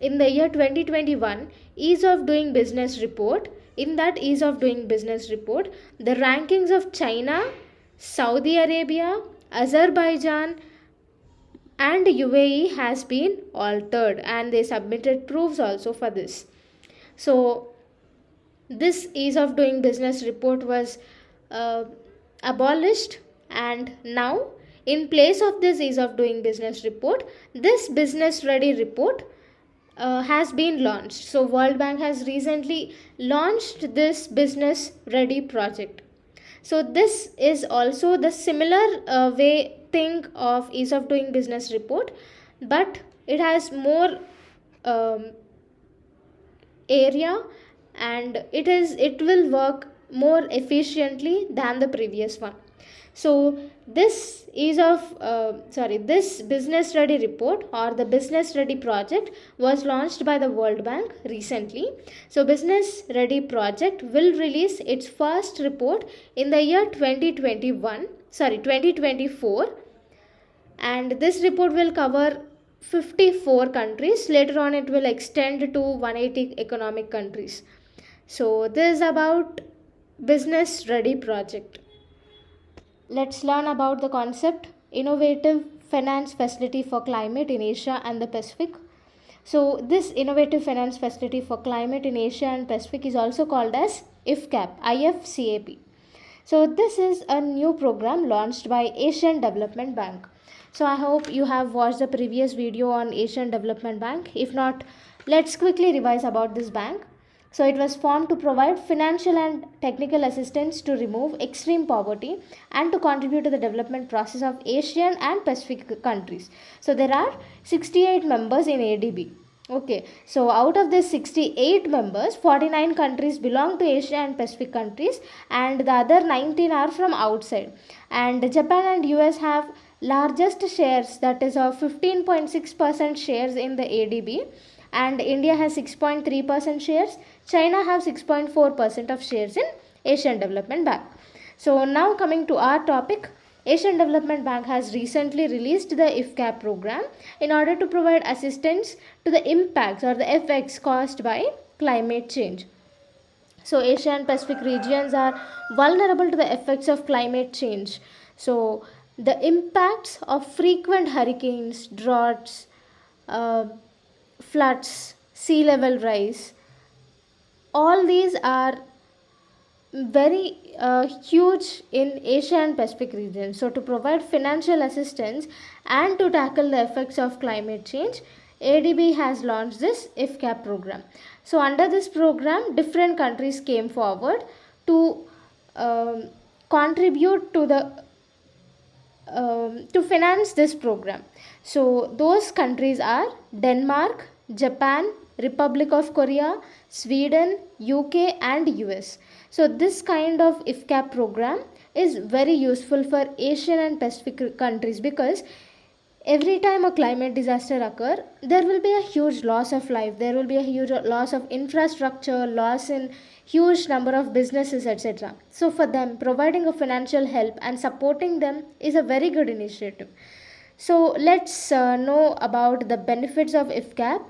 in the year 2021 ease of doing business report, in that ease of doing business report, the rankings of China, Saudi Arabia, Azerbaijan and UAE has been altered, and they submitted proofs also for this. So this ease of doing business report was abolished, and now in place of this ease of doing business report, this business ready report has been launched. So World Bank has recently launched this business ready project. So this is also the similar way think of ease of doing business report, but it has more area, and it will work more efficiently than the previous one. So this this business ready report or the business ready project was launched by the World Bank recently. So business ready project will release its first report in the year 2024, and this report will cover 54 countries. Later on it will extend to 180 economic countries. So this is about business ready project. Let's learn about the concept innovative finance facility for climate in Asia and the Pacific. So this innovative finance facility for climate in Asia and Pacific is also called as IFCAP. So this is a new program launched by Asian Development Bank. So I hope you have watched the previous video on Asian Development Bank. If not, let's quickly revise about this bank. So it was formed to provide financial and technical assistance to remove extreme poverty and to contribute to the development process of Asian and Pacific countries. So there are 68 members in ADB. Okay, so out of these 68 members, 49 countries belong to Asia and Pacific countries, and the other 19 are from outside. And Japan and US have largest shares, that is of 15.6% shares in the ADB, and India has 6.3% shares. China have 6.4% of shares in Asian Development Bank. So now coming to our topic, Asian Development Bank has recently released the IFCAP program in order to provide assistance to the impacts or the effects caused by climate change. So Asia and Pacific regions are vulnerable to the effects of climate change. So the impacts of frequent hurricanes, droughts, uh, floods, sea level rise, all these are very huge in Asia and Pacific region. So to provide financial assistance and to tackle the effects of climate change, ADB has launched this IFCAP program. So under this program, different countries came forward to contribute to the to finance this program. So those countries are Denmark, Japan, Republic of Korea, Sweden, UK and US. So this kind of IFCAP program is very useful for Asian and Pacific countries, because every time a climate disaster occur, there will be a huge loss of life, there will be a huge loss of infrastructure, loss in huge number of businesses, etc. So for them, providing a financial help and supporting them is a very good initiative. So let's know about the benefits of IFCAP.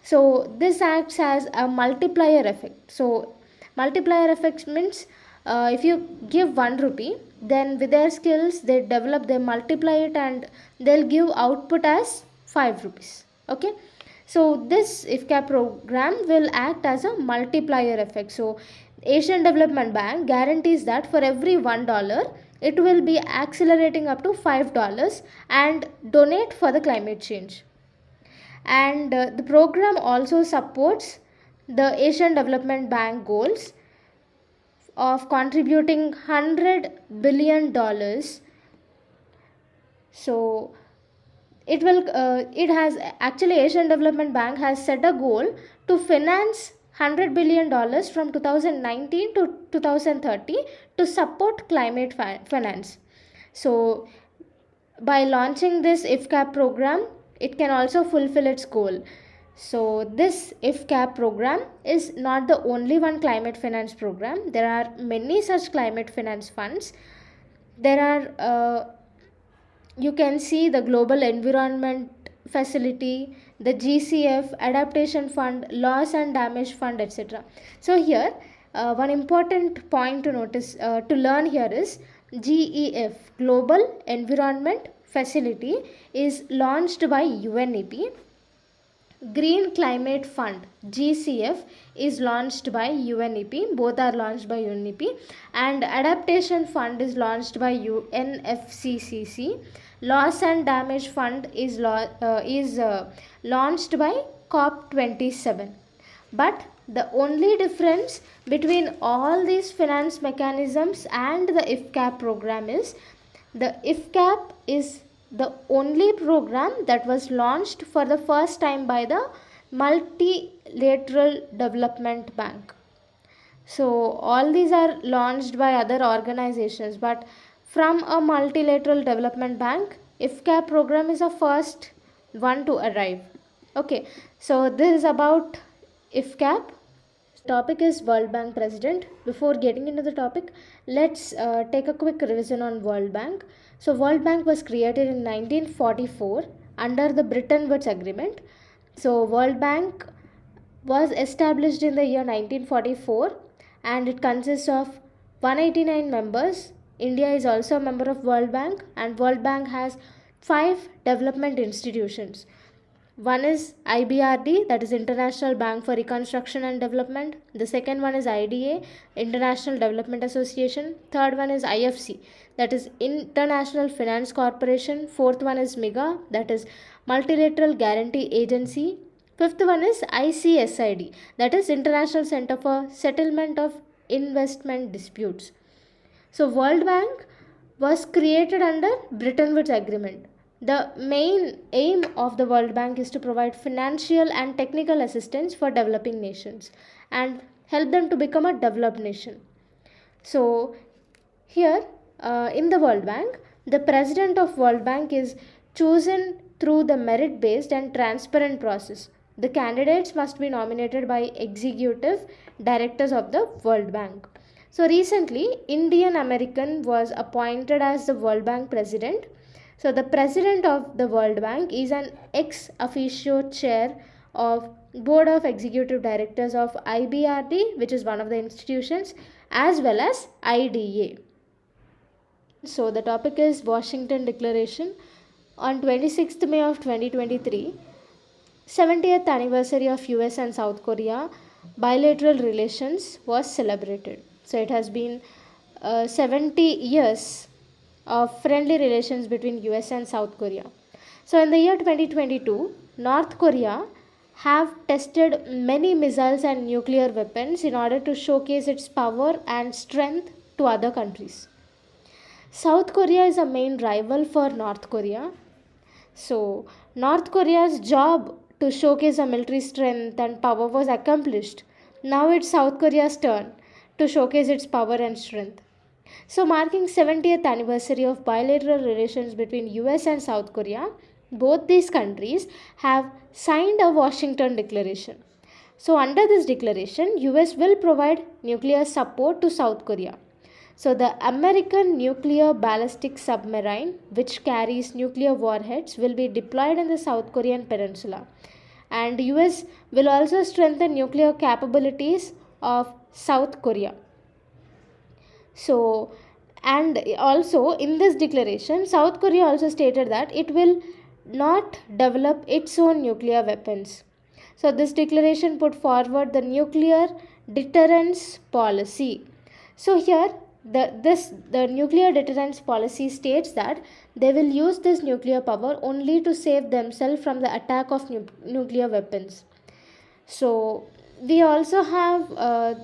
So this acts as a multiplier effect. So multiplier effect means if you give 1 rupee, then with their skills they develop, they multiply it and they'll give output as 5 rupees. Okay, so this IFCAP program will act as a multiplier effect. So Asian Development Bank guarantees that for every $1 it will be accelerating up to $5 and donate for the climate change. And the program also supports the Asian Development Bank goals of contributing $100 billion. So it has actually, Asian Development Bank has set a goal to finance $100 billion from 2019 to 2030 to support climate finance. So by launching this IFCAP program, it can also fulfill its goal. So this IFCAP program is not the only one climate finance program. There are many such climate finance funds. There are you can see the Global Environment Facility, the GCF, Adaptation Fund, Loss and Damage Fund, etc. So here one important point to notice to learn here is GEF, Global Environment Facility, is launched by UNEP. Green Climate Fund, GCF, is launched by UNEP. Both are launched by UNEP. And Adaptation Fund is launched by UNFCCC. Loss and Damage Fund is launched by COP27. But the only difference between all these finance mechanisms and the IFCAP program is the IFCAP is the only program that was launched for the first time by the Multilateral Development Bank. So all these are launched by other organizations, but from a Multilateral Development Bank, IFCAP program is the first one to arrive. Okay, so this is about IFCAP. Topic is World Bank President. Before getting into the topic, let's take a quick revision on World Bank. So World Bank was created in 1944 under the Bretton Woods Agreement. So World Bank was established in the year 1944 and it consists of 189 members. India is also a member of World Bank, and World Bank has 5 development institutions. One is IBRD, that is International Bank for Reconstruction and Development. The second one is IDA, International Development Association. Third one is IFC, that is International Finance Corporation. Fourth one is MIGA, that is Multilateral Guarantee Agency. Fifth one is ICSID, that is International Center for Settlement of Investment Disputes. So World Bank was created under Bretton Woods Agreement. The main aim of the World Bank is to provide financial and technical assistance for developing nations and help them to become a developed nation. So here in the World Bank, the president of World Bank is chosen through the merit-based and transparent process. The candidates must be nominated by executive directors of the World Bank. So recently, Indian American was appointed as the World Bank president. So the president of the World Bank is an ex officio chair of Board of Executive Directors of IBRD, which is one of the institutions, as well as IDA. So the topic is Washington Declaration. On 26th May of 2023, 70th anniversary of US and South Korea bilateral relations was celebrated. So it has been 70 years of friendly relations between US and South Korea. So in the year 2022, North Korea have tested many missiles and nuclear weapons in order to showcase its power and strength to other countries. South Korea is a main rival for North Korea. So, North Korea's job to showcase a military strength and power was accomplished. Now it's South Korea's turn to showcase its power and strength. So, marking 70th anniversary of bilateral relations between US and South Korea, both these countries have signed a Washington Declaration. So, under this declaration, US will provide nuclear support to South Korea. So, the American nuclear ballistic submarine, which carries nuclear warheads, will be deployed in the South Korean peninsula. And US will also strengthen nuclear capabilities of South Korea. So, and also in this declaration, South Korea also stated that it will not develop its own nuclear weapons. So, this declaration put forward the nuclear deterrence policy. So, here the nuclear deterrence policy states that they will use this nuclear power only to save themselves from the attack of nuclear weapons. So we also have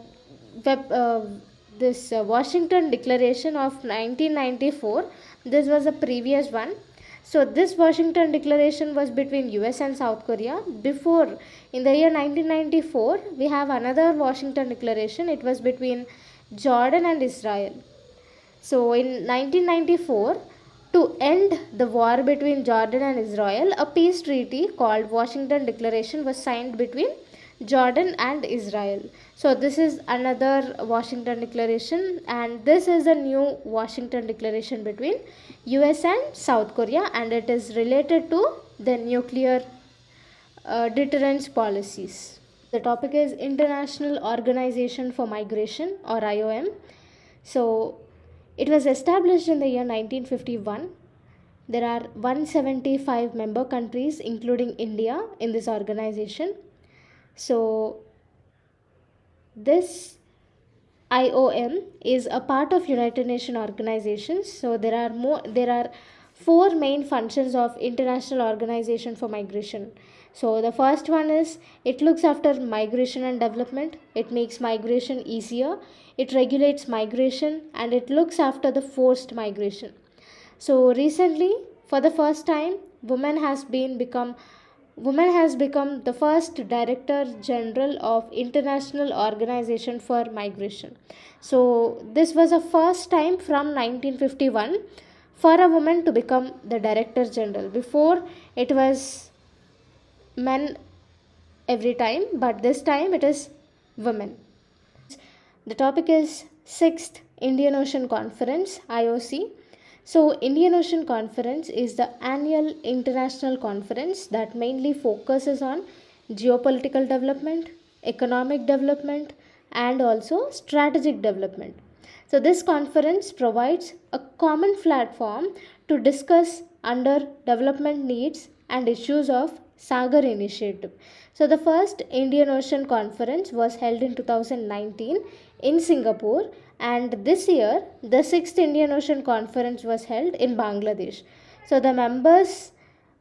this Washington Declaration of 1994. This was a previous one. So this Washington Declaration was between US and South Korea. Before, in the year 1994, we have another Washington Declaration. It was between Jordan and Israel. So in 1994, to end the war between Jordan and Israel, a peace treaty called Washington Declaration was signed between Jordan and Israel. So this is another Washington Declaration, and this is a new Washington Declaration between US and South Korea, and it is related to the nuclear deterrence policies. The topic is International Organization for Migration, or IOM. So it was established in the year 1951. There are 175 member countries including India in this organization. So this IOM is a part of United Nations organizations. So there are four main functions of International Organization for Migration. So the first one is it looks after migration and development. It makes migration easier. It regulates migration, and it looks after the forced migration. So recently, for the first time, woman has become the first Director General of International Organization for Migration. So this was a first time from 1951 for a woman to become the Director General. Before, it was men every time, but this time it is women. The topic is 6th Indian Ocean Conference, IOC. So Indian Ocean Conference is the annual international conference that mainly focuses on geopolitical development, economic development, and also strategic development. So this conference provides a common platform to discuss under development needs and issues of Sagar Initiative. So the first Indian Ocean Conference was held in 2019 in Singapore, and this year the 6th Indian Ocean Conference was held in Bangladesh. So the members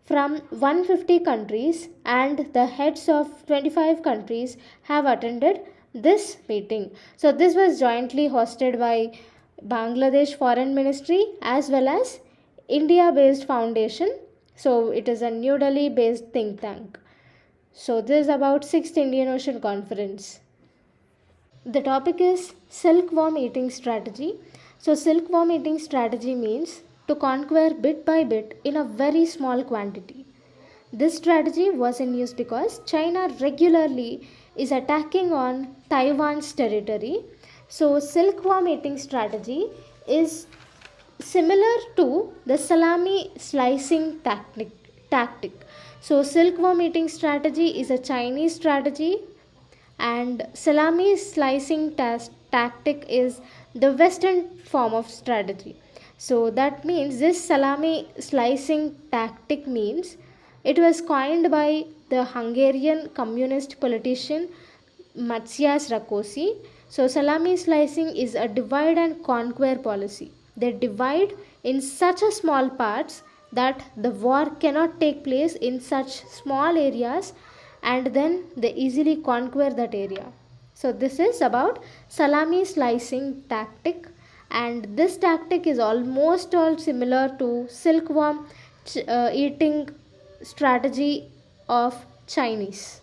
from 150 countries and the heads of 25 countries have attended this meeting. So this was jointly hosted by Bangladesh Foreign Ministry as well as India based foundation. So it is a New Delhi based think tank. So this is about 6th Indian Ocean Conference. The topic is silkworm eating strategy. So silkworm eating strategy means to conquer bit by bit in a very small quantity. This strategy was in use because China regularly is attacking on Taiwan's territory. So silkworm eating strategy is similar to the salami slicing tactic. So silkworm eating strategy is a Chinese strategy, and salami slicing tactic is the Western form of strategy. So that means this salami slicing tactic means it was coined by the Hungarian communist politician Matthias Rakosi. So salami slicing is a divide and conquer policy. They divide in such a small parts that the war cannot take place in such small areas, and then they easily conquer that area. So this is about salami slicing tactic, and this tactic is almost all similar to silkworm eating strategy of Chinese.